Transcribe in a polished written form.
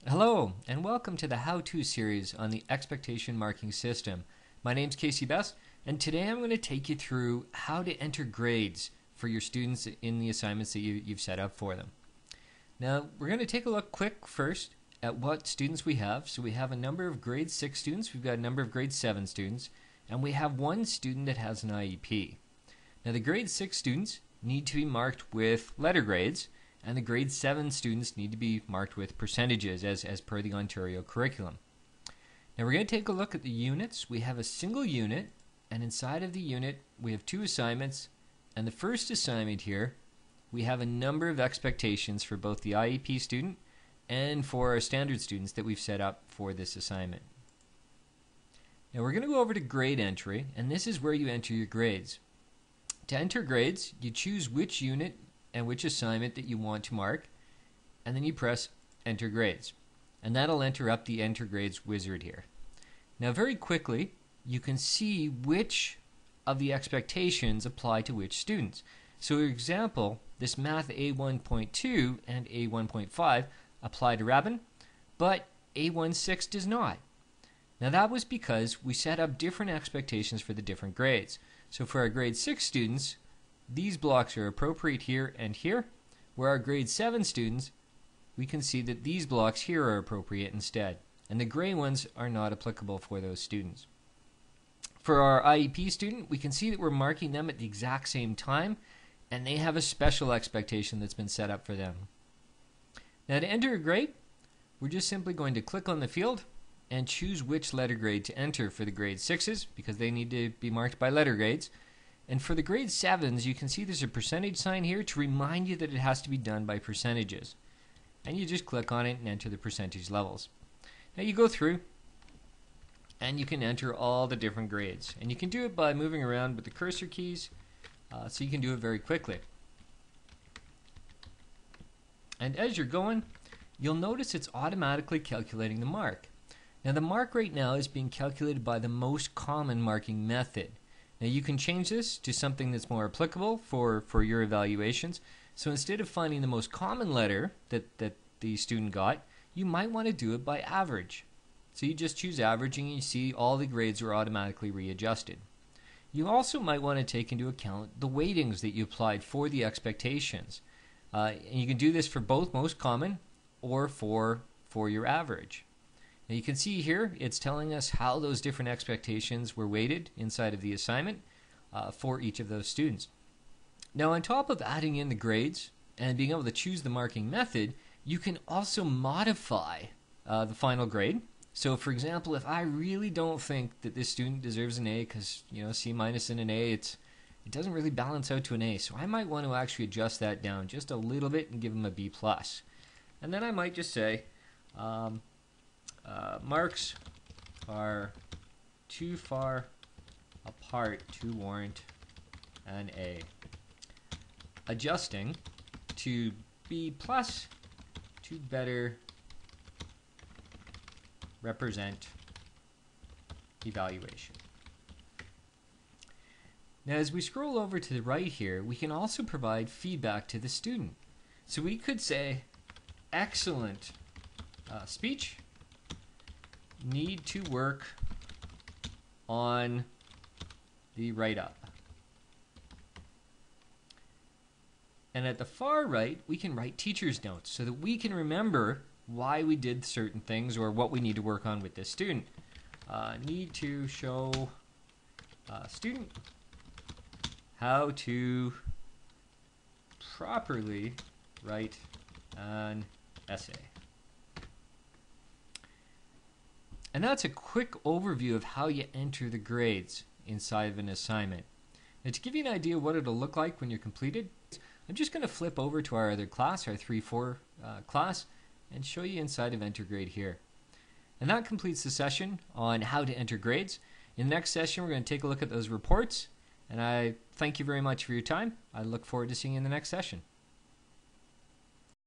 Hello, and welcome to the How-To series on the expectation marking system. My name's Casey Best, and today I'm going to take you through how to enter grades for your students in the assignments that you've set up for them. Now, we're going to take a look quick first at what students we have. So we have a number of grade 6 students, we've got a number of grade 7 students, and we have one student that has an IEP. Now, the grade 6 students need to be marked with letter grades, and the grade 7 students need to be marked with percentages as per the Ontario curriculum. Now we're going to take a look at the units. We have a single unit, and inside of the unit we have two assignments, and the first assignment here we have a number of expectations for both the IEP student and for our standard students that we've set up for this assignment. Now we're going to go over to grade entry, and this is where you enter your grades. To enter grades, you choose which unit and which assignment that you want to mark, and then you press enter grades, and that'll enter up the enter grades wizard here. Now very quickly you can see which of the expectations apply to which students. So for example, this math A1.2 and A1.5 apply to Rabin, but A16 does not. Now that was because we set up different expectations for the different grades. So for our grade 6 students, these blocks are appropriate here and here, where our grade 7 students, we can see that these blocks here are appropriate instead, and the gray ones are not applicable for those students. For our IEP student, we can see that we're marking them at the exact same time, and they have a special expectation that's been set up for them. Now to enter a grade, we're just simply going to click on the field and choose which letter grade to enter for the grade 6s, because they need to be marked by letter grades. And for the grade 7s, you can see there's a percentage sign here to remind you that it has to be done by percentages. And you just click on it and enter the percentage levels. Now you go through and you can enter all the different grades. And you can do it by moving around with the cursor keys, so you can do it very quickly. And as you're going, you'll notice it's automatically calculating the mark. Now the mark right now is being calculated by the most common marking method. Now you can change this to something that's more applicable for your evaluations. So instead of finding the most common letter that the student got, you might want to do it by average. So you just choose average and you see all the grades are automatically readjusted. You also might want to take into account the weightings that you applied for the expectations. And you can do this for both most common or for your average. Now you can see here it's telling us how those different expectations were weighted inside of the assignment for each of those students. Now on top of adding in the grades and being able to choose the marking method, you can also modify the final grade. So for example, if I really don't think that this student deserves an A because C- in an A, it doesn't really balance out to an A, so I might want to actually adjust that down just a little bit and give them a B+. And then I might just say marks are too far apart to warrant an A. Adjusting to B+ to better represent evaluation. Now as we scroll over to the right here, we can also provide feedback to the student. So we could say, excellent speech, need to work on the write-up. And at the far right, we can write teacher's notes so that we can remember why we did certain things or what we need to work on with this student. Need to show student how to properly write an essay. And that's a quick overview of how you enter the grades inside of an assignment. Now to give you an idea of what it'll look like when you're completed, I'm just going to flip over to our other class, our 3-4 class, and show you inside of enter grade here. And that completes the session on how to enter grades. In the next session, we're going to take a look at those reports, and I thank you very much for your time. I look forward to seeing you in the next session.